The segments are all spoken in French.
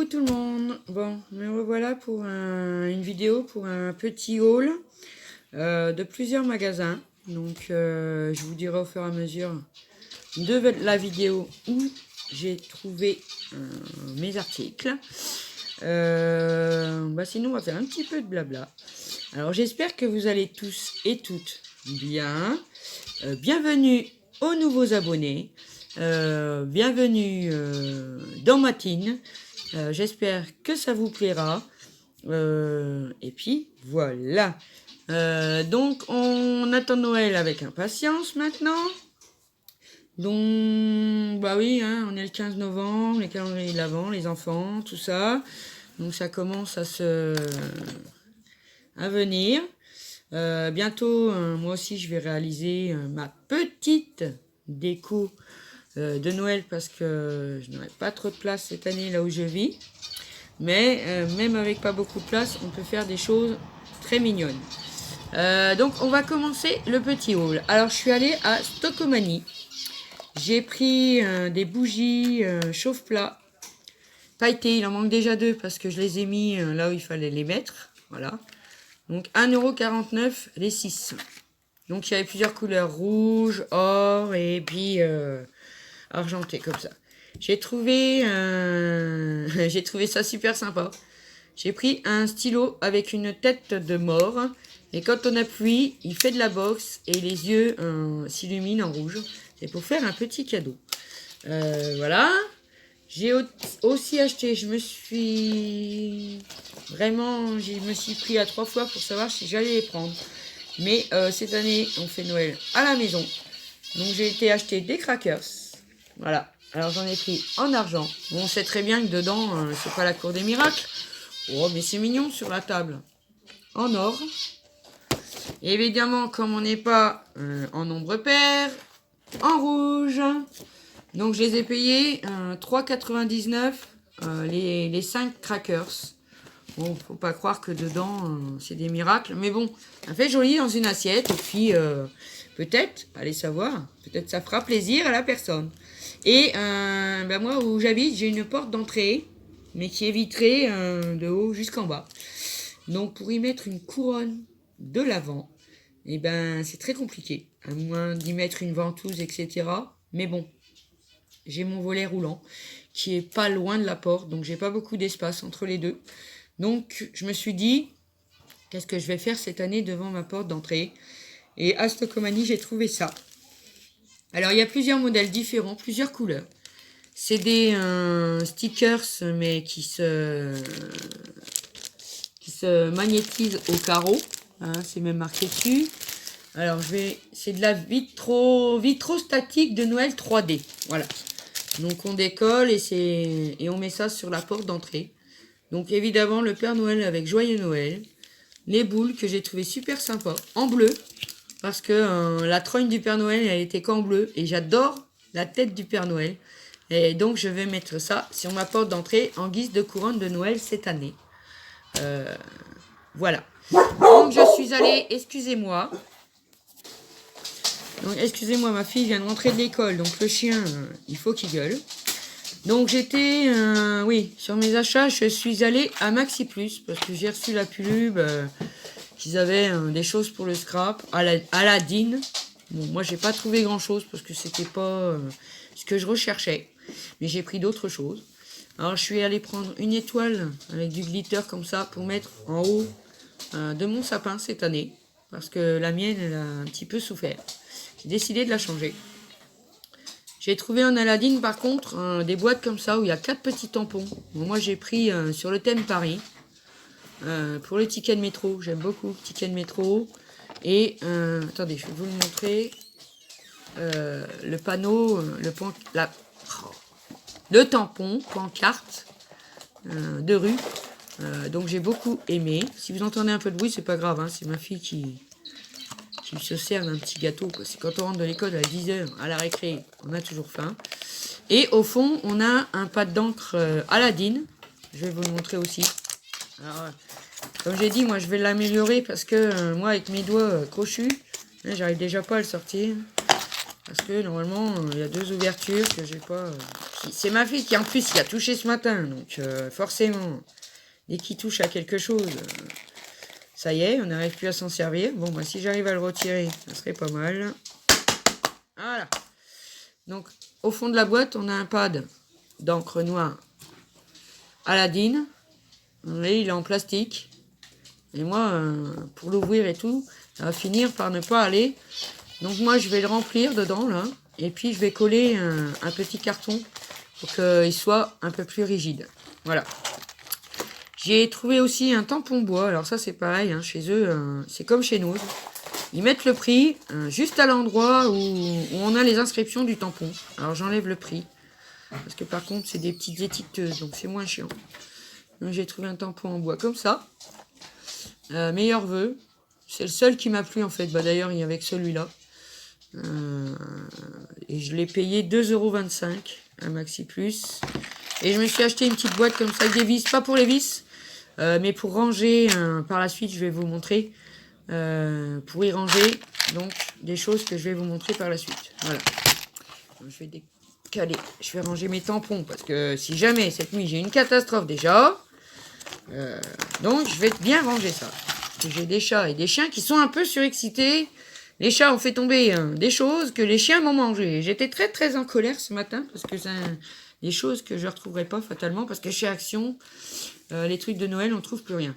Coucou tout le monde. Bon, me revoilà pour une vidéo pour un petit haul de plusieurs magasins. Donc je vous dirai au fur et à mesure de la vidéo où j'ai trouvé mes articles. Sinon on va faire un petit peu de blabla. Alors j'espère que vous allez tous et toutes bien. Bienvenue aux nouveaux abonnés. Bienvenue dans ma team. J'espère que ça vous plaira. Et puis voilà. Donc on attend Noël avec impatience maintenant. Donc bah oui, hein, on est le 15 novembre, les calendriers de l'Avent, les enfants, tout ça. Donc ça commence à venir. Bientôt, moi aussi, je vais réaliser ma petite déco de Noël parce que je n'aurai pas trop de place cette année là où je vis. Mais même avec pas beaucoup de place, on peut faire des choses très mignonnes. Donc on va commencer le petit haul. Alors je suis allée à Stockomanie. J'ai pris des bougies chauffe-plat pailletées. Il en manque déjà 2 parce que je les ai mis là où il fallait les mettre. Voilà. Donc 1,49 € les 6. Donc il y avait plusieurs couleurs, rouge, or et puis argenté comme ça. J'ai trouvé ça super sympa. J'ai pris un stylo avec une tête de mort et quand on appuie, il fait de la boxe et les yeux s'illuminent en rouge. C'est pour faire un petit cadeau. Voilà. J'ai aussi acheté, je me suis pris à 3 fois pour savoir si j'allais les prendre. Mais cette année, on fait Noël à la maison. Donc j'ai été acheter des crackers. Voilà. Alors j'en ai pris en argent. Bon, on sait très bien que dedans, c'est pas la cour des miracles. Oh, mais c'est mignon sur la table. En or. Et évidemment, comme on n'est pas en nombre pair, en rouge. Donc je les ai payés 3,99 les 5 crackers. Bon, faut pas croire que dedans c'est des miracles, mais bon, ça fait joli dans une assiette et puis peut-être, allez savoir, peut-être ça fera plaisir à la personne. Et moi où j'habite, j'ai une porte d'entrée, mais qui est vitrée de haut jusqu'en bas. Donc pour y mettre une couronne de l'avant, c'est très compliqué, à moins d'y mettre une ventouse, etc. Mais bon. J'ai mon volet roulant qui est pas loin de la porte, donc j'ai pas beaucoup d'espace entre les deux. Donc je me suis dit, qu'est-ce que je vais faire cette année devant ma porte d'entrée? Et à Stockomanie, j'ai trouvé ça. Alors il y a plusieurs modèles différents, plusieurs couleurs. C'est des stickers, mais qui se magnétisent au carreau. Hein, c'est même marqué dessus. Alors c'est de la vitrostatique de Noël 3D. Voilà. Donc on décolle et on met ça sur la porte d'entrée. Donc évidemment le Père Noël avec Joyeux Noël. Les boules que j'ai trouvé super sympa en bleu. Parce que la trogne du Père Noël elle était qu'en bleu. Et j'adore la tête du Père Noël. Et donc je vais mettre ça sur ma porte d'entrée en guise de couronne de Noël cette année. Voilà. Donc je suis allée, excusez-moi. Donc excusez-moi, ma fille vient de rentrer de l'école, donc le chien, il faut qu'il gueule. Donc j'étais, sur mes achats, je suis allée à Maxi Plus, parce que j'ai reçu la pub, qu'ils avaient des choses pour le scrap, Aladdin. Bon, moi j'ai pas trouvé grand chose, parce que c'était pas ce que je recherchais, mais j'ai pris d'autres choses. Alors je suis allée prendre une étoile avec du glitter comme ça, pour mettre en haut de mon sapin cette année, parce que la mienne, elle a un petit peu souffert. J'ai décidé de la changer. J'ai trouvé en Aladdin par contre des boîtes comme ça où il y a 4 petits tampons. Bon, moi j'ai pris sur le thème Paris pour le ticket de métro. J'aime beaucoup le ticket de métro. Et attendez, je vais vous le montrer. Le panneau, le tampon, pancarte de rue. Donc j'ai beaucoup aimé. Si vous entendez un peu de bruit, c'est pas grave. Hein, c'est ma fille qui se sert d'un petit gâteau. C'est quand on rentre de l'école à 10h, à la récré, on a toujours faim. Et au fond, on a un pad d'encre Aladdin. Je vais vous le montrer aussi. Alors, comme j'ai dit, moi je vais l'améliorer parce que moi avec mes doigts crochus, j'arrive déjà pas à le sortir. Parce que normalement, il y a 2 ouvertures que j'ai pas c'est ma fille qui en plus y a touché ce matin. Donc forcément, dès qu'il touche à quelque chose, ça y est, on n'arrive plus à s'en servir. Bon, bah, si j'arrive à le retirer, ça serait pas mal. Voilà. Donc, au fond de la boîte, on a un pad d'encre noire Aladdin. Vous voyez, il est en plastique. Et moi, pour l'ouvrir et tout, ça va finir par ne pas aller. Donc moi, je vais le remplir dedans, là. Et puis, je vais coller un petit carton pour qu'il soit un peu plus rigide. Voilà. J'ai trouvé aussi un tampon bois. Alors ça, c'est pareil. Hein, chez eux, c'est comme chez nous. Ils mettent le prix juste à l'endroit où on a les inscriptions du tampon. Alors, j'enlève le prix. Parce que par contre, c'est des petites étiqueteuses. Donc, c'est moins chiant. J'ai trouvé un tampon en bois comme ça. Meilleur vœu. C'est le seul qui m'a plu en fait. Bah, d'ailleurs, il y avait que celui-là. Et je l'ai payé 2,25 € à Maxi Plus. Et je me suis acheté une petite boîte comme ça avec des vis. Pas pour les vis, mais pour ranger. Par la suite, je vais vous montrer. Pour y ranger donc des choses que je vais vous montrer par la suite. Voilà. Donc, je vais décaler. Je vais ranger mes tampons parce que si jamais cette nuit j'ai une catastrophe déjà. Donc je vais bien ranger ça. Parce que j'ai des chats et des chiens qui sont un peu surexcités. Les chats ont fait tomber des choses que les chiens m'ont mangé. J'étais très très en colère ce matin parce que c'est des choses que je ne retrouverai pas fatalement parce que chez Action, les trucs de Noël, on ne trouve plus rien.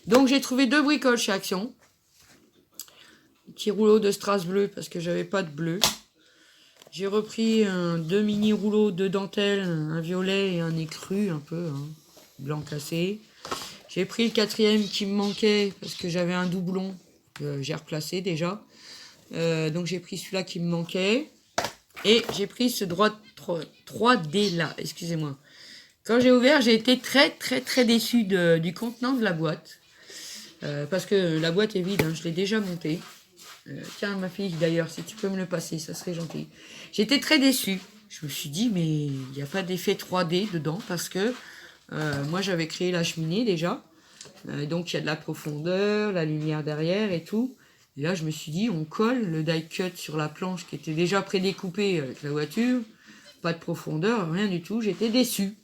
Donc j'ai trouvé 2 bricoles chez Action. Un petit rouleau de strass bleu parce que j'avais pas de bleu. J'ai repris 2 mini rouleaux de dentelle, un violet et un écru un peu, blanc cassé. J'ai pris le 4e qui me manquait parce que j'avais un doublon que j'ai replacé déjà. Donc j'ai pris celui-là qui me manquait. Et j'ai pris ce 3D là, excusez-moi. Quand j'ai ouvert, j'ai été très très très déçu du contenant de la boîte. Parce que la boîte est vide, je l'ai déjà montée. Tiens, ma fille, d'ailleurs, si tu peux me le passer, ça serait gentil. J'étais très déçue. Je me suis dit, mais il n'y a pas d'effet 3D dedans parce que moi, j'avais créé la cheminée déjà. Donc, il y a de la profondeur, la lumière derrière et tout. Et là, je me suis dit, on colle le die cut sur la planche qui était déjà prédécoupée avec la voiture. Pas de profondeur, rien du tout. J'étais déçue.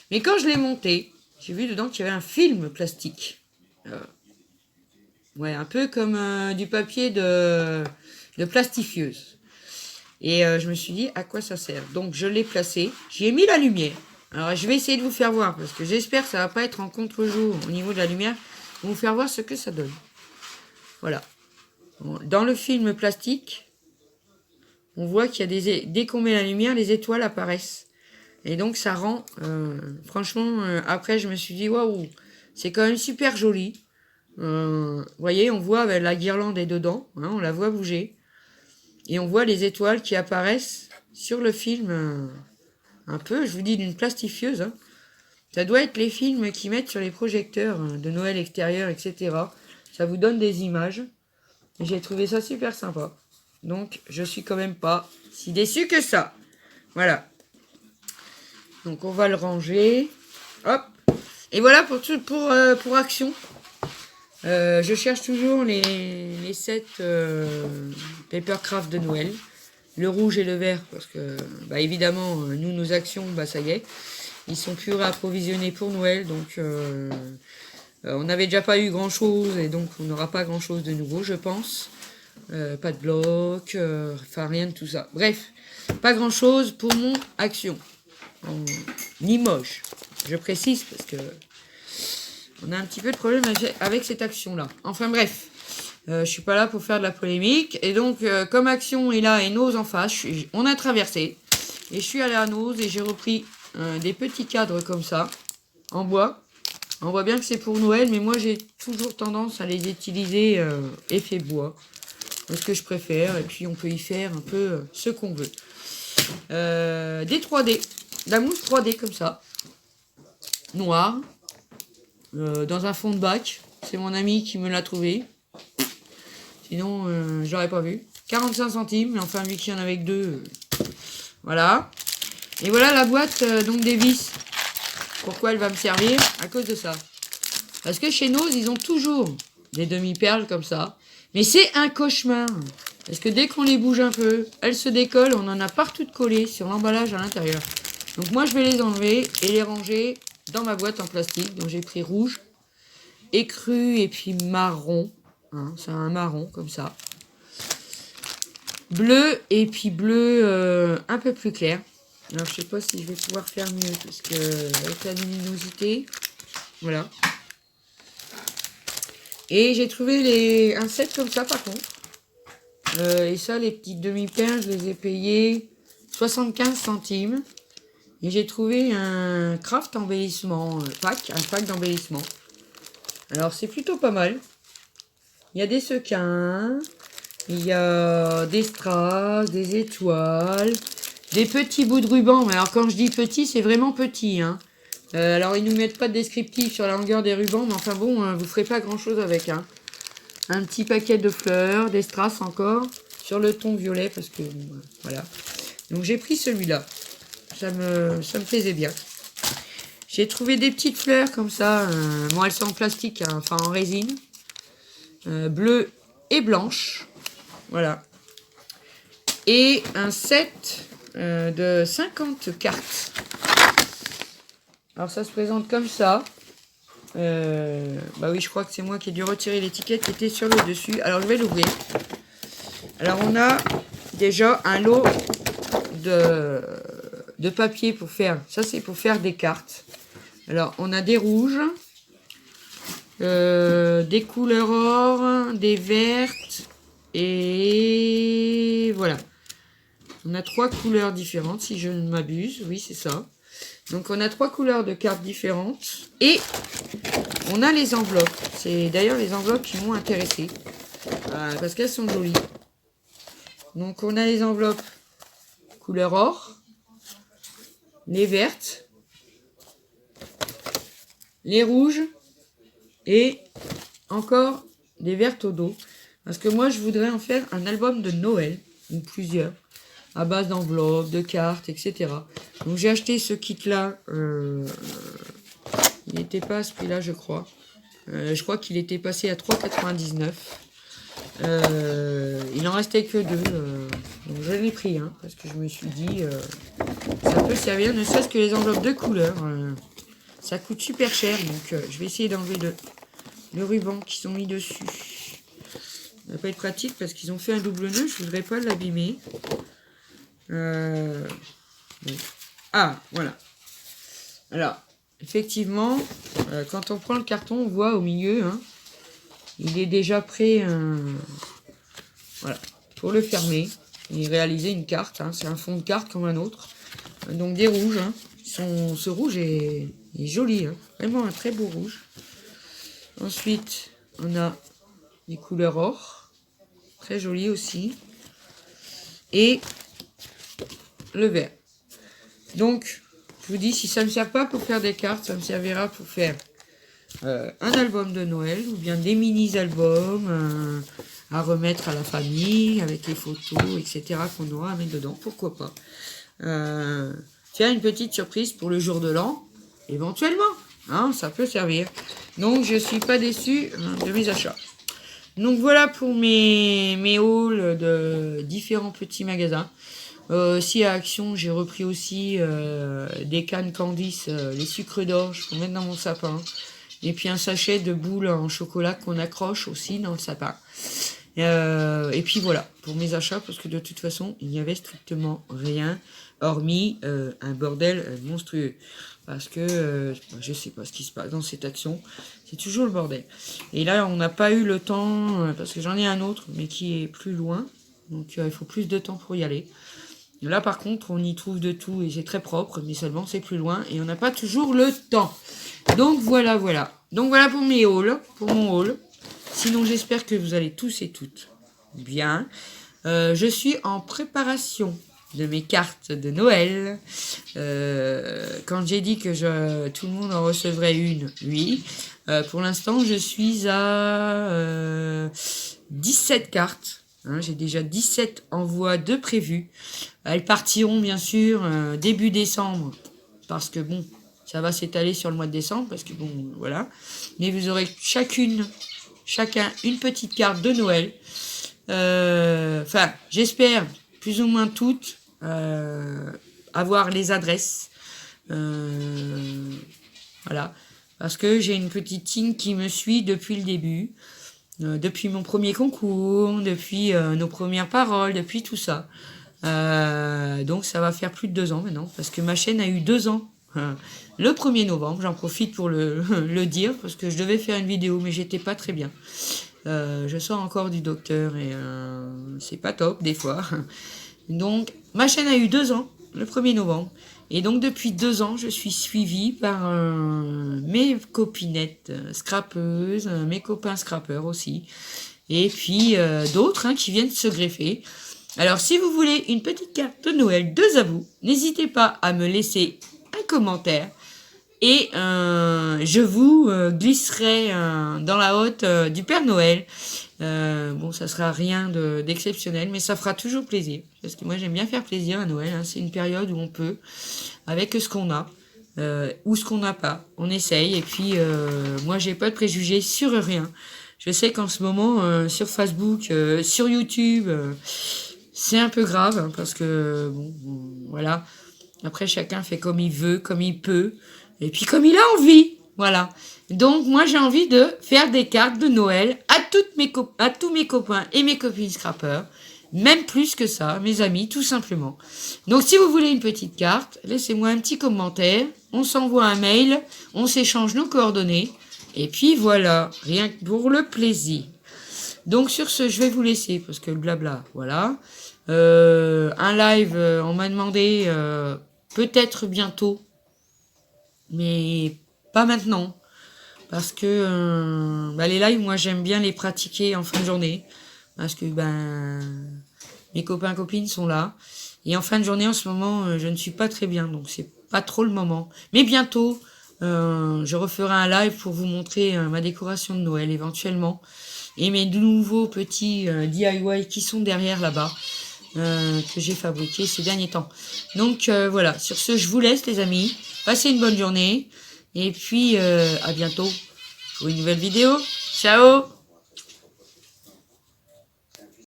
Mais quand je l'ai monté, j'ai vu dedans qu'il y avait un film plastique. Ouais, un peu comme du papier de plastifieuse. Et je me suis dit, à quoi ça sert? Donc, je l'ai placé. J'y ai mis la lumière. Alors, je vais essayer de vous faire voir, parce que j'espère que ça va pas être en contre-jour au niveau de la lumière. Pour vous faire voir ce que ça donne. Voilà. Dans le film plastique, on voit qu'il y a dès qu'on met la lumière, les étoiles apparaissent. Et donc, ça rend... franchement, après, je me suis dit, waouh, c'est quand même super joli. Vous voyez, on voit la guirlande est dedans, on la voit bouger. Et on voit les étoiles qui apparaissent sur le film, un peu, je vous dis, d'une plastifieuse. Ça doit être les films qu'ils mettent sur les projecteurs de Noël extérieur, etc. Ça vous donne des images. Et j'ai trouvé ça super sympa. Donc, je suis quand même pas si déçu que ça. Voilà. Donc, on va le ranger. Hop. Et voilà pour Action. Je cherche toujours les sets Papercraft de Noël. Le rouge et le vert, parce que, bah, évidemment, nous, nos actions, bah, ça y est. Ils sont plus réapprovisionnés pour Noël, donc on n'avait déjà pas eu grand-chose, et donc on n'aura pas grand-chose de nouveau, je pense. Pas de bloc, enfin rien de tout ça. Bref, pas grand-chose pour mon Action. Ni moche, je précise, parce que on a un petit peu de problème avec cette Action-là. Enfin bref, je suis pas là pour faire de la polémique. Et donc, comme Action est là et Nose en face, on a traversé. Et je suis allée à Nose et j'ai repris des petits cadres comme ça, en bois. On voit bien que c'est pour Noël, mais moi j'ai toujours tendance à les utiliser effet bois. C'est ce que je préfère. Et puis on peut y faire un peu ce qu'on veut. Des 3D. De la mousse 3D comme ça. Noire. Dans un fond de bac. C'est mon ami qui me l'a trouvé. Sinon, je l'aurais pas vu. 45 centimes, mais enfin, vu qu'il y en avait que 2. Voilà. Et voilà la boîte donc des vis. Pourquoi elle va me servir? À cause de ça. Parce que chez Nose, ils ont toujours des demi-perles comme ça. Mais c'est un cauchemar. Parce que dès qu'on les bouge un peu, elles se décollent. On en a partout de collées sur l'emballage à l'intérieur. Donc moi, je vais les enlever et les ranger dans ma boîte en plastique. Donc j'ai pris rouge, écru et puis marron. Hein, c'est un marron comme ça. Bleu et puis bleu un peu plus clair. Alors je sais pas si je vais pouvoir faire mieux parce que avec la luminosité, voilà. Et j'ai trouvé un set comme ça par contre. Et ça, les petites demi-paires, je les ai payées 75 centimes. Et j'ai trouvé un craft embellissement un pack d'embellissement. Alors c'est plutôt pas mal. Il y a des sequins, il y a des strass, des étoiles, des petits bouts de ruban. Mais alors quand je dis petit, c'est vraiment petit. Hein. Alors ils nous mettent pas de descriptif sur la longueur des rubans, mais enfin bon, vous ferez pas grand chose avec. Hein. Un petit paquet de fleurs, des strass encore, sur le ton violet, parce que voilà. Donc j'ai pris celui-là. Ça me plaisait bien. J'ai trouvé des petites fleurs comme ça. Bon, elles sont en plastique, hein, enfin en résine. Bleues et blanches. Voilà. Et un set de 50 cartes. Alors ça se présente comme ça. Bah oui, je crois que c'est moi qui ai dû retirer l'étiquette qui était sur le dessus. Alors je vais l'ouvrir. Alors on a déjà un lot de papier pour faire. Ça c'est pour faire des cartes. Alors on a des rouges, des couleurs or, des vertes et voilà. On a 3 couleurs différentes si je ne m'abuse. Oui c'est ça. Donc on a 3 couleurs de cartes différentes et on a les enveloppes. C'est d'ailleurs les enveloppes qui m'ont intéressé parce qu'elles sont jolies. Donc on a les enveloppes couleur or, les vertes, les rouges et encore des vertes au dos. Parce que moi je voudrais en faire un album de Noël ou plusieurs à base d'enveloppes, de cartes, etc. Donc j'ai acheté ce kit-là. Il n'était pas à ce prix-là, je crois. Je crois qu'il était passé à 3,99. Il en restait que 2. Donc je l'ai pris, hein, parce que je me suis dit, ça peut servir, ne serait-ce que les enveloppes de couleur. Ça coûte super cher, donc je vais essayer d'enlever le ruban qu'ils sont mis dessus. Ça va pas être pratique parce qu'ils ont fait un double nœud, je voudrais pas l'abîmer. Bon. Ah, voilà. Alors, effectivement, quand on prend le carton, on voit au milieu, hein, il est déjà prêt voilà, pour le fermer et réaliser une carte. Hein, c'est un fond de carte comme un autre. Donc des rouges. Hein, ce rouge est joli. Hein, vraiment un très beau rouge. Ensuite, on a des couleurs or. Très joli aussi. Et le vert. Donc, je vous dis, si ça ne me sert pas pour faire des cartes, ça me servira pour faire un album de Noël ou bien des mini-albums à remettre à la famille avec les photos, etc. qu'on aura à mettre dedans. Pourquoi pas. Tiens, une petite surprise pour le jour de l'an, éventuellement. Hein, ça peut servir. Donc, je suis pas déçue de mes achats. Donc, voilà pour mes hauls de différents petits magasins. Si à Action, j'ai repris aussi des cannes Candice, les sucres d'orge pour mettre dans mon sapin. Et puis un sachet de boules en chocolat qu'on accroche aussi dans le sapin. Et puis voilà, pour mes achats, parce que de toute façon, il n'y avait strictement rien, hormis un bordel monstrueux. Parce que je sais pas ce qui se passe dans cette Action, c'est toujours le bordel. Et là, on n'a pas eu le temps, parce que j'en ai un autre, mais qui est plus loin. Donc il faut plus de temps pour y aller. Là par contre on y trouve de tout et c'est très propre, mais seulement c'est plus loin et on n'a pas toujours le temps. Donc voilà. Donc voilà pour mes hauls, pour mon haul. Sinon j'espère que vous allez tous et toutes bien. Je suis en préparation de mes cartes de Noël. Quand j'ai dit que tout le monde en recevrait une, oui. Pour l'instant je suis à 17 cartes. Hein, j'ai déjà 17 envois de prévus. Elles partiront bien sûr début décembre parce que bon, ça va s'étaler sur le mois de décembre parce que bon, voilà. Mais vous aurez chacun une petite carte de Noël. Enfin, j'espère plus ou moins toutes avoir les adresses Voilà. Parce que j'ai une petite team qui me suit depuis le début. Depuis mon premier concours, depuis nos premières paroles, depuis tout ça. Donc ça va faire plus de 2 ans maintenant, parce que ma chaîne a eu 2 ans. Le 1er novembre, j'en profite pour le dire, parce que je devais faire une vidéo, mais j'étais pas très bien. Je sors encore du docteur et c'est pas top des fois. Donc ma chaîne a eu 2 ans, le 1er novembre. Et donc depuis 2 ans, je suis suivie par mes copinettes scrapeuses, mes copains scrappeurs aussi. Et puis d'autres qui viennent se greffer. Alors si vous voulez une petite carte de Noël de Zabou, n'hésitez pas à me laisser un commentaire. Et je vous glisserai dans la hotte du Père Noël. Bon, ça sera rien d'exceptionnel, mais ça fera toujours plaisir. Parce que moi, j'aime bien faire plaisir à Noël. C'est une période où on peut, avec ce qu'on a, ou ce qu'on n'a pas, on essaye. Et puis, moi, j'ai pas de préjugés sur rien. Je sais qu'en ce moment, sur Facebook, sur YouTube, c'est un peu grave, parce que, bon, voilà. Après, chacun fait comme il veut, comme il peut. Et puis comme il a envie, voilà. Donc moi j'ai envie de faire des cartes de Noël à tous mes copains et mes copines scrappers, même plus que ça, mes amis, tout simplement. Donc si vous voulez une petite carte, laissez-moi un petit commentaire, on s'envoie un mail, on s'échange nos coordonnées, et puis voilà, rien que pour le plaisir. Donc sur ce, je vais vous laisser, parce que le blabla, voilà. Un live, on m'a demandé peut-être bientôt, mais pas maintenant, parce que les lives, moi j'aime bien les pratiquer en fin de journée, parce que mes copains copines sont là, et en fin de journée en ce moment je ne suis pas très bien, donc c'est pas trop le moment, mais bientôt je referai un live pour vous montrer ma décoration de Noël éventuellement, et mes nouveaux petits DIY qui sont derrière là-bas, que j'ai fabriqué ces derniers temps. Donc voilà, sur ce je vous laisse les amis, passez une bonne journée et puis à bientôt pour une nouvelle vidéo. Ciao!